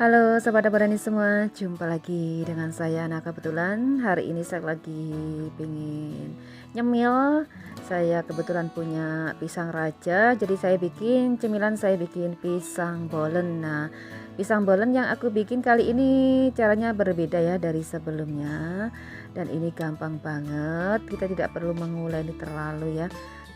Halo Sobat Berani semua, jumpa lagi dengan saya. Nah kebetulan hari ini saya lagi pengen nyemil. Saya kebetulan punya pisang raja, jadi saya bikin cemilan, saya bikin pisang bolen. Nah pisang bolen yang aku bikin kali ini caranya berbeda ya dari sebelumnya. Dan ini gampang banget, kita tidak perlu menguleni terlalu ya.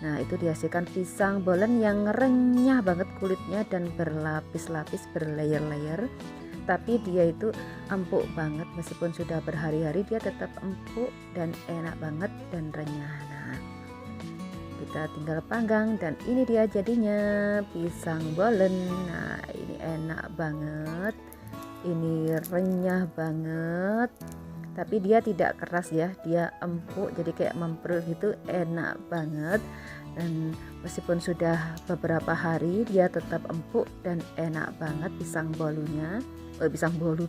Nah itu dihasilkan pisang bolen yang renyah banget kulitnya dan berlapis-lapis, berlayer-layer, tapi dia itu empuk banget. Meskipun sudah berhari-hari dia tetap empuk dan enak banget dan renyah. Nah kita tinggal panggang dan ini dia jadinya pisang bolen. Nah ini enak banget, ini renyah banget, tapi dia tidak keras ya, dia empuk, jadi kayak memperut gitu, enak banget. Dan meskipun sudah beberapa hari dia tetap empuk dan enak banget pisang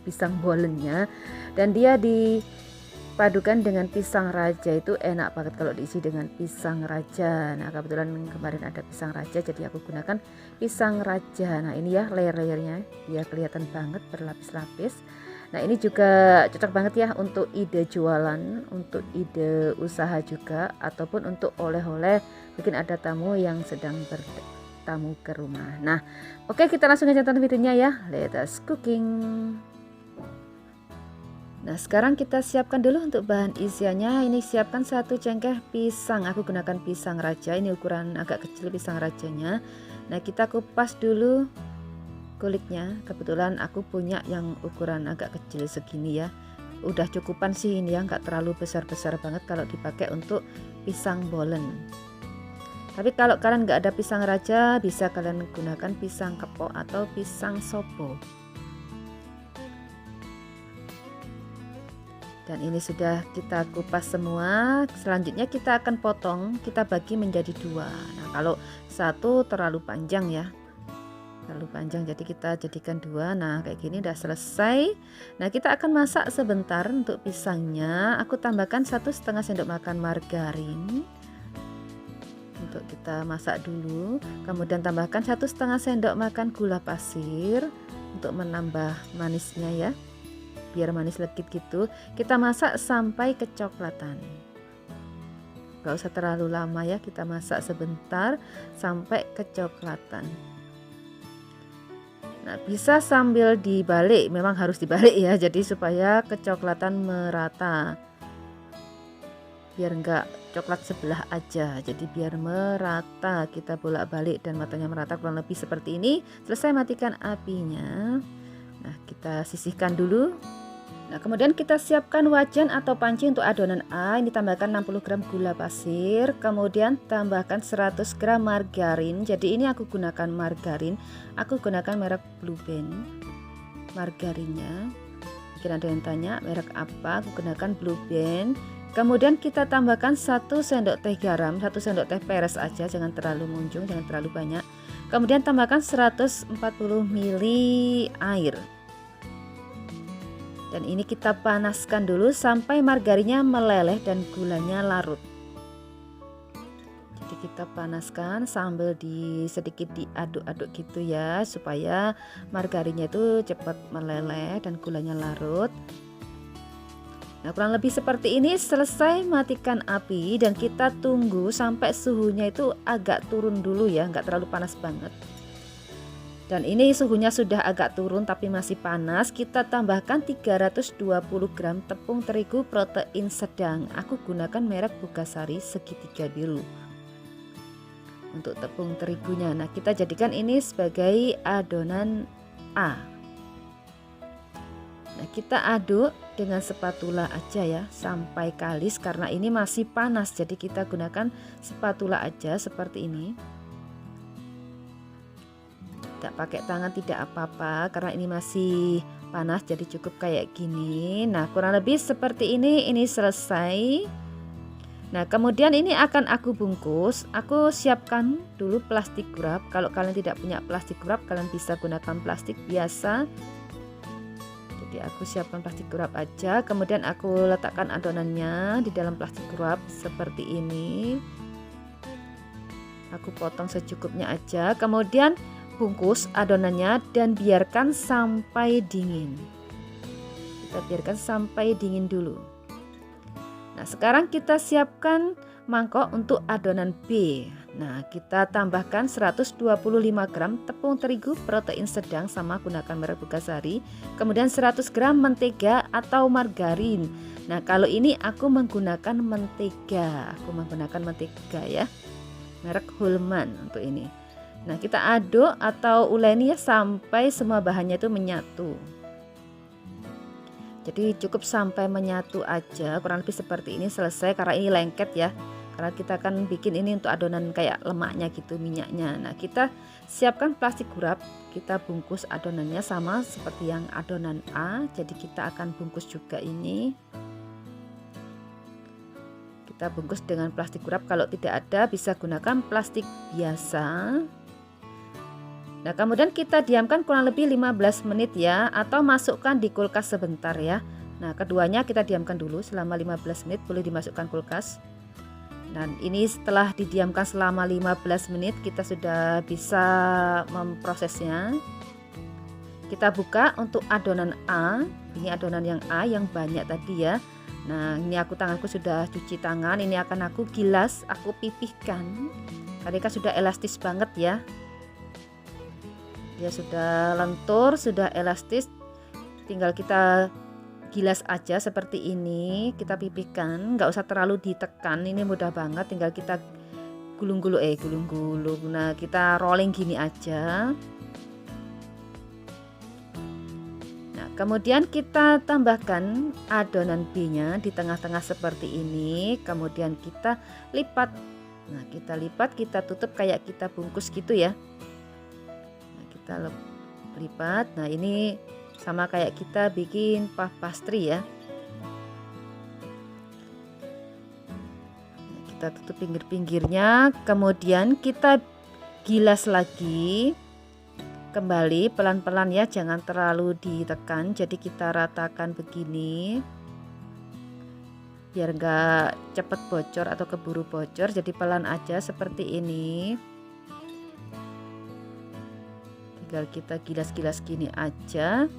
pisang bolennya. Dan dia dipadukan dengan pisang raja, itu enak banget kalau diisi dengan pisang raja. Nah kebetulan kemarin ada pisang raja, jadi aku gunakan pisang raja. Nah ini ya layer-layernya, dia kelihatan banget berlapis-lapis. Nah ini juga cocok banget ya untuk ide jualan, untuk ide usaha juga, ataupun untuk oleh-oleh mungkin ada tamu yang sedang bertamu ke rumah. Nah oke, kita langsung aja tonton videonya ya, let us cooking. Nah sekarang kita siapkan dulu untuk bahan isiannya. Ini siapkan 1 cengkeh pisang, aku gunakan pisang raja, ini ukuran agak kecil pisang rajanya. Nah kita kupas dulu kulitnya, kebetulan aku punya yang ukuran agak kecil segini ya, udah cukupan sih ini ya, nggak terlalu besar-besar banget kalau dipakai untuk pisang bolen. Tapi kalau kalian nggak ada pisang raja, bisa kalian gunakan pisang kepok atau pisang sopo. Dan ini sudah kita kupas semua. Selanjutnya kita akan potong, kita bagi menjadi 2. Nah kalau satu terlalu panjang ya, terlalu panjang, jadi kita jadikan 2. Nah kayak gini udah selesai. Nah kita akan masak sebentar. Untuk pisangnya aku tambahkan 1,5 sendok makan margarin untuk kita masak dulu. Kemudian tambahkan 1,5 sendok makan gula pasir untuk menambah manisnya ya, biar manis legit gitu. Kita masak sampai kecoklatan, gak usah terlalu lama ya, kita masak sebentar sampai kecoklatan. Nah bisa sambil dibalik, memang harus dibalik ya, jadi supaya kecoklatan merata, biar enggak coklat sebelah aja, jadi biar merata, kita bolak-balik dan matanya merata, kurang lebih seperti ini. Selesai, matikan apinya. Nah kita sisihkan dulu. Nah kemudian kita siapkan wajan atau panci untuk adonan A. Ini tambahkan 60 gram gula pasir, kemudian tambahkan 100 gram margarin. Jadi ini aku gunakan margarin, aku gunakan merek Blue Band margarinnya. Mungkin ada yang tanya merek apa, aku gunakan Blue Band. Kemudian kita tambahkan 1 sendok teh garam, 1 sendok teh peres aja, jangan terlalu munjung, jangan terlalu banyak. Kemudian tambahkan 140 ml air. Dan ini kita panaskan dulu sampai margarinnya meleleh dan gulanya larut. Jadi kita panaskan sambil sedikit diaduk-aduk gitu ya, supaya margarinnya itu cepat meleleh dan gulanya larut. Nah kurang lebih seperti ini. Selesai, matikan api dan kita tunggu sampai suhunya itu agak turun dulu ya, nggak terlalu panas banget. Dan ini suhunya sudah agak turun tapi masih panas. Kita tambahkan 320 gram tepung terigu protein sedang, aku gunakan merek Bugasari segitiga biru untuk tepung terigunya. Nah kita jadikan ini sebagai adonan A. Nah kita aduk dengan spatula aja ya sampai kalis, karena ini masih panas, jadi kita gunakan spatula aja seperti ini. Tidak pakai tangan tidak apa-apa, karena ini masih panas, jadi cukup kayak gini. Nah kurang lebih seperti ini selesai. Nah kemudian ini akan aku bungkus. Aku siapkan dulu plastik wrap. Kalau kalian tidak punya plastik wrap, kalian bisa gunakan plastik biasa. Jadi aku siapkan plastik wrap aja. Kemudian aku letakkan adonannya di dalam plastik wrap seperti ini. Aku potong secukupnya aja. Kemudian bungkus adonannya dan biarkan sampai dingin. Kita biarkan sampai dingin dulu. Nah, sekarang kita siapkan mangkok untuk adonan B. Nah, kita tambahkan 125 gram tepung terigu protein sedang sama gunakan merek Bugasari. Kemudian 100 gram mentega atau margarin. Nah, kalau ini aku menggunakan mentega. Ya. Merek Hulman untuk ini. Nah, kita aduk atau uleni ya sampai semua bahannya itu menyatu. Jadi cukup sampai menyatu aja, kurang lebih seperti ini selesai karena ini lengket ya. Karena kita akan bikin ini untuk adonan kayak lemaknya gitu, minyaknya. Nah, kita siapkan plastik urap, kita bungkus adonannya sama seperti yang adonan A. Jadi kita akan bungkus juga ini. Kita bungkus dengan plastik urap, kalau tidak ada bisa gunakan plastik biasa. Nah, kemudian kita diamkan kurang lebih 15 menit ya, atau masukkan di kulkas sebentar ya. Nah, keduanya kita diamkan dulu selama 15 menit, boleh dimasukkan kulkas. Dan ini setelah didiamkan selama 15 menit kita sudah bisa memprosesnya. Kita buka untuk adonan A. Ini adonan yang A yang banyak tadi ya. Nah, ini tanganku sudah cuci tangan, ini akan aku gilas, aku pipihkan. Karena kan sudah elastis banget ya. Dia sudah lentur, sudah elastis, tinggal kita gilas aja seperti ini, kita pipihkan, nggak usah terlalu ditekan, ini mudah banget, tinggal kita gulung-gulung. Nah, kita rolling gini aja. Nah, kemudian kita tambahkan adonan B-nya di tengah-tengah seperti ini, kemudian kita lipat. Nah, kita lipat, kita tutup kayak kita bungkus gitu ya. Kita lipat. Nah, ini sama kayak kita bikin puff pastry ya. Nah, kita tutup pinggir-pinggirnya, kemudian kita gilas lagi kembali pelan-pelan ya, jangan terlalu ditekan. Jadi kita ratakan begini biar enggak cepet bocor atau keburu bocor, jadi pelan aja seperti ini. Tinggal kita gilas-gilas gini aja.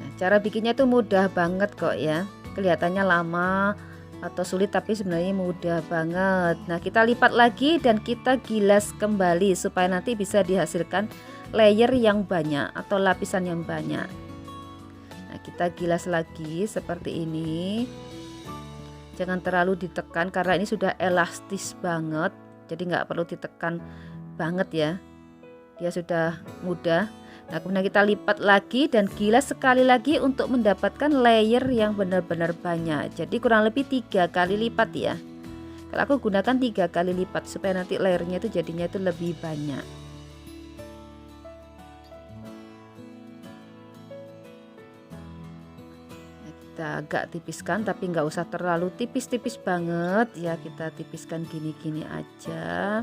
Nah, cara bikinnya itu mudah banget kok ya. Kelihatannya lama atau sulit tapi sebenarnya mudah banget. Nah, kita lipat lagi dan kita gilas kembali supaya nanti bisa dihasilkan layer yang banyak atau lapisan yang banyak. Nah, kita gilas lagi seperti ini. Jangan terlalu ditekan karena ini sudah elastis banget, jadi nggak perlu ditekan banget ya, dia sudah mudah. Nah, kemudian kita lipat lagi dan gilas sekali lagi untuk mendapatkan layer yang benar-benar banyak. Jadi kurang lebih 3 kali lipat ya. Kalau aku gunakan 3 kali lipat supaya nanti layernya itu jadinya itu lebih banyak. Kita agak tipiskan tapi nggak usah terlalu tipis-tipis banget ya, kita tipiskan gini-gini aja,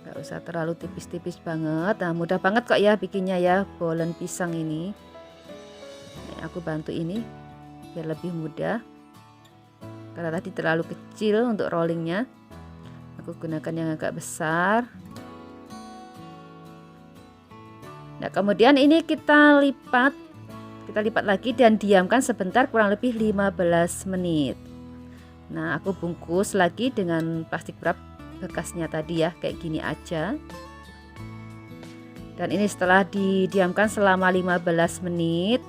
nggak usah terlalu tipis-tipis banget. Nah, mudah banget kok ya bikinnya ya, bolen pisang ini. Nah, aku bantu ini biar lebih mudah karena tadi terlalu kecil untuk rollingnya, aku gunakan yang agak besar. Nah, kemudian ini kita lipat lagi dan diamkan sebentar kurang lebih 15 menit. Nah, aku bungkus lagi dengan plastik wrap bekasnya tadi ya, kayak gini aja. Dan ini setelah didiamkan selama 15 menit,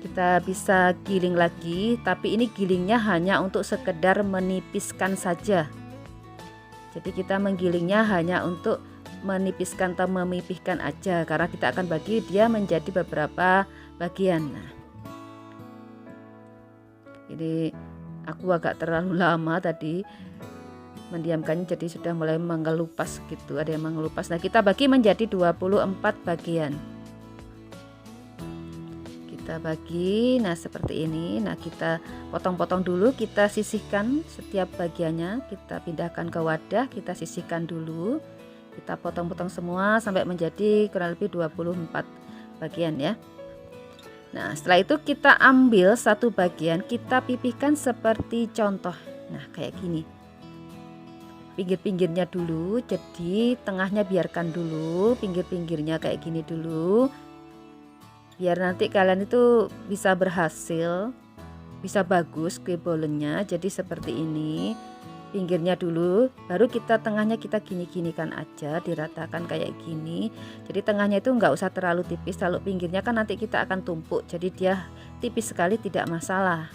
kita bisa giling lagi, tapi ini gilingnya hanya untuk sekedar menipiskan saja. Jadi kita menggilingnya hanya untuk menipiskan atau memipihkan aja, karena kita akan bagi dia menjadi beberapa bagian. Nah, ini aku agak terlalu lama tadi mendiamkannya, jadi sudah mulai mengelupas gitu, ada yang mengelupas. Nah, kita bagi menjadi 24 bagian. Kita bagi, nah seperti ini. Nah, kita potong-potong dulu, kita sisihkan setiap bagiannya, kita pindahkan ke wadah, kita sisihkan dulu. Kita potong-potong semua sampai menjadi kurang lebih 24 bagian ya. Nah, setelah itu kita ambil satu bagian, kita pipihkan seperti contoh. Nah, kayak gini. Pinggir-pinggirnya dulu, jadi tengahnya biarkan dulu, pinggir-pinggirnya kayak gini dulu. Biar nanti kalian itu bisa berhasil, bisa bagus kue bolennya. Jadi seperti ini. Pinggirnya dulu, baru kita tengahnya kita gini-ginikan aja, diratakan kayak gini. Jadi tengahnya itu nggak usah terlalu tipis, kalau pinggirnya kan nanti kita akan tumpuk, jadi dia tipis sekali tidak masalah.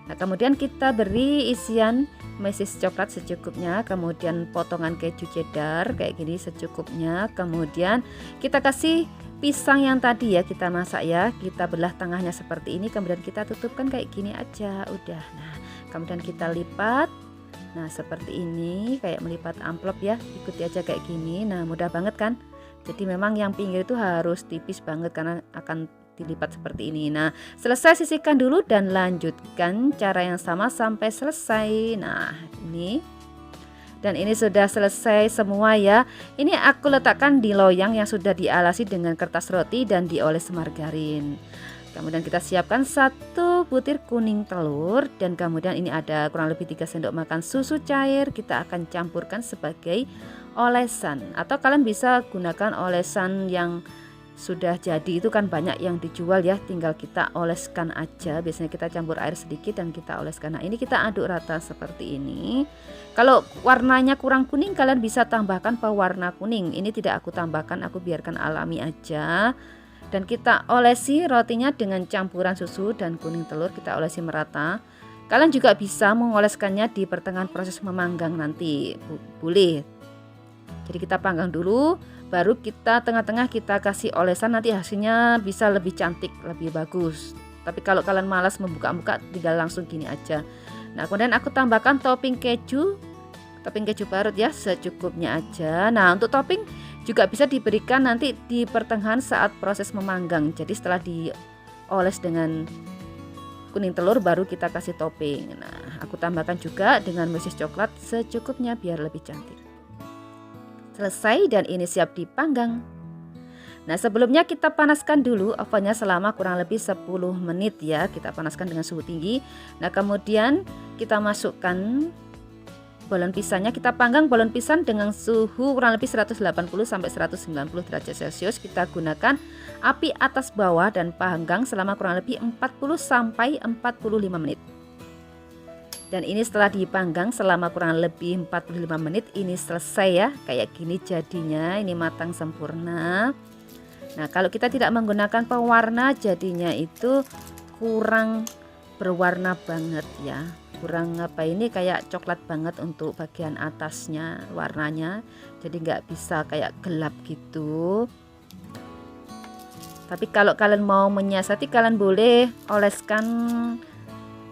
Nah, kemudian kita beri isian mesis coklat secukupnya, kemudian potongan keju cheddar kayak gini secukupnya, kemudian kita kasih pisang yang tadi ya kita masak ya, kita belah tengahnya seperti ini, kemudian kita tutupkan kayak gini aja, udah. Nah, kemudian kita lipat. Nah, seperti ini, kayak melipat amplop ya, ikuti aja kayak gini. Nah, mudah banget kan? Jadi memang yang pinggir itu harus tipis banget karena akan dilipat seperti ini. Nah, selesai sisihkan dulu dan lanjutkan cara yang sama sampai selesai. Nah, ini. Dan ini sudah selesai semua ya. Ini aku letakkan di loyang yang sudah dialasi dengan kertas roti dan dioles margarin. Kemudian kita siapkan 1 butir kuning telur, dan kemudian ini ada kurang lebih 3 sendok makan susu cair. Kita akan campurkan sebagai olesan, atau kalian bisa gunakan olesan yang sudah jadi, itu kan banyak yang dijual ya, tinggal kita oleskan aja. Biasanya kita campur air sedikit dan kita oleskan. Nah, ini kita aduk rata seperti ini. Kalau warnanya kurang kuning, kalian bisa tambahkan pewarna kuning. Ini tidak aku tambahkan, aku biarkan alami aja. Dan kita olesi rotinya dengan campuran susu dan kuning telur, kita olesi merata. Kalian juga bisa mengoleskannya di pertengahan proses memanggang nanti, boleh. Jadi kita panggang dulu, baru kita tengah-tengah kita kasih olesan, nanti hasilnya bisa lebih cantik, lebih bagus. Tapi kalau kalian malas membuka-buka, tinggal langsung gini aja. Nah, kemudian aku tambahkan topping keju parut ya, secukupnya aja. Nah, untuk topping juga bisa diberikan nanti di pertengahan saat proses memanggang. Jadi setelah dioles dengan kuning telur baru kita kasih topping. Nah, aku tambahkan juga dengan mesis coklat secukupnya biar lebih cantik. Selesai dan ini siap dipanggang. Nah, sebelumnya kita panaskan dulu ovennya selama kurang lebih 10 menit ya. Kita panaskan dengan suhu tinggi. Nah, kemudian kita masukkan balon pisangnya, kita panggang balon pisang dengan suhu kurang lebih 180 sampai 190 derajat Celcius. Kita gunakan api atas bawah dan panggang selama kurang lebih 40 sampai 45 menit. Dan ini setelah dipanggang selama kurang lebih 45 menit, ini selesai ya. Kayak gini jadinya, ini matang sempurna. Nah, kalau kita tidak menggunakan pewarna, jadinya itu kurang berwarna banget ya. Kurang apa, ini kayak coklat banget untuk bagian atasnya warnanya, jadi nggak bisa kayak gelap gitu. Tapi kalau kalian mau menyiasati, kalian boleh oleskan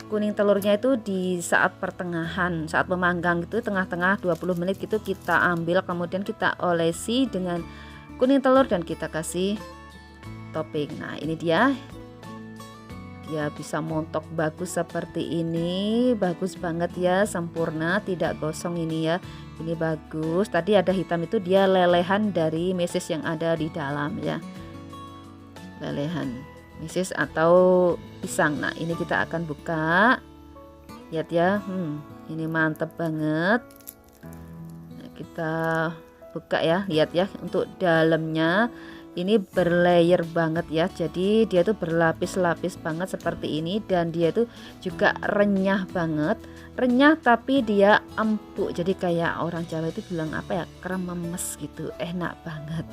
kuning telurnya itu di saat pertengahan, saat memanggang gitu, tengah-tengah 20 menit gitu kita ambil, kemudian kita olesi dengan kuning telur dan kita kasih topping. Nah, ini dia bisa montok bagus seperti ini, bagus banget ya, sempurna, tidak gosong ini ya. Ini bagus. Tadi ada hitam itu dia lelehan dari mesis yang ada di dalam ya, lelehan mesis atau pisang. Nah, ini kita akan buka, lihat ya, ini mantep banget. Nah, kita buka ya, lihat ya, untuk dalamnya ini berlayer banget ya, jadi dia tuh berlapis-lapis banget seperti ini, dan dia tuh juga renyah banget, renyah tapi dia empuk, jadi kayak orang Jawa itu bilang apa ya, krememes gitu, enak banget.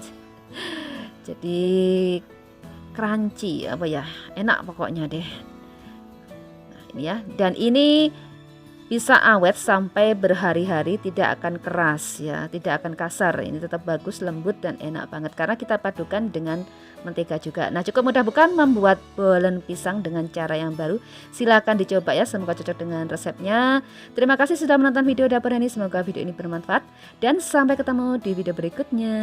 Jadi crunchy apa ya, enak pokoknya deh. Nah, ini ya, dan ini bisa awet sampai berhari-hari, tidak akan keras ya, tidak akan kasar. Ini tetap bagus, lembut dan enak banget karena kita padukan dengan mentega juga. Nah, cukup mudah bukan membuat bolen pisang dengan cara yang baru? Silahkan dicoba ya, semoga cocok dengan resepnya. Terima kasih sudah menonton video dapur ini, semoga video ini bermanfaat dan sampai ketemu di video berikutnya.